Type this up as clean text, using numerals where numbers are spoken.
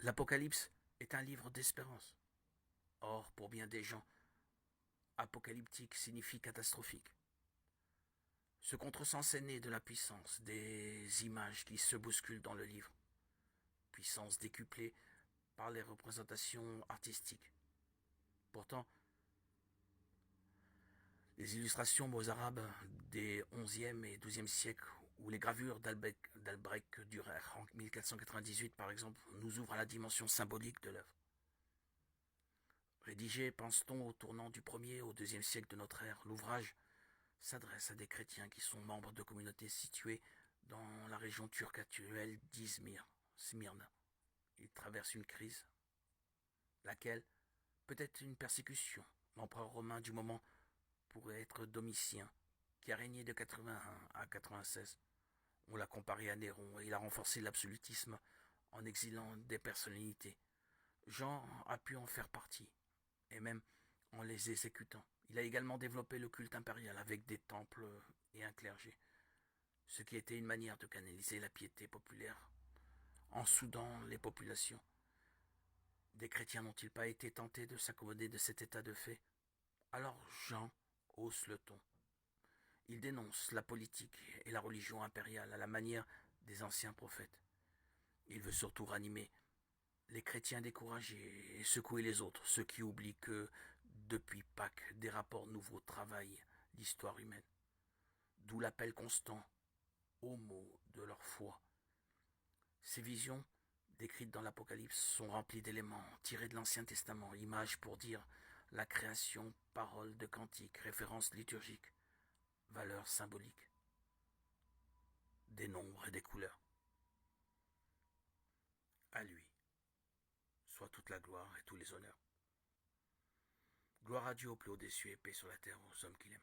L'Apocalypse est un livre d'espérance. Or, pour bien des gens, apocalyptique signifie catastrophique. Ce contresens est né de la puissance des images qui se bousculent dans le livre, puissance décuplée par les représentations artistiques. Pourtant, les illustrations mozarabes des XIe et XIIe siècles ou les gravures d'Albrecht Dürer en 1498 par exemple nous ouvrent à la dimension symbolique de l'œuvre. Rédigé, pense-t-on, au tournant du 1er au 2e siècle de notre ère, l'ouvrage s'adresse à des chrétiens qui sont membres de communautés situées dans la région turque actuelle d'Izmir, Smyrne. Ils traversent une crise, laquelle peut être une persécution. L'empereur romain du moment pourrait être Domitien, qui a régné de 81 à 96. On l'a comparé à Néron et il a renforcé l'absolutisme en exilant des personnalités. Jean a pu en faire partie, et même en les exécutant. Il a également développé le culte impérial avec des temples et un clergé, ce qui était une manière de canaliser la piété populaire en soudant les populations. Des chrétiens n'ont-ils pas été tentés de s'accommoder de cet état de fait? Alors Jean hausse le ton. Il dénonce la politique et la religion impériale à la manière des anciens prophètes. Il veut surtout ranimer les chrétiens découragés et secouer les autres, ceux qui oublient que, depuis Pâques, des rapports nouveaux travaillent l'histoire humaine. D'où l'appel constant aux mots de leur foi. Ces visions, décrites dans l'Apocalypse, sont remplies d'éléments tirés de l'Ancien Testament, images pour dire la création, paroles de cantiques, références liturgiques, valeurs symboliques, des nombres et des couleurs. À lui soit toute la gloire et tous les honneurs. Gloire à Dieu au plus haut des cieux et paix sur la terre aux hommes qu'il aime.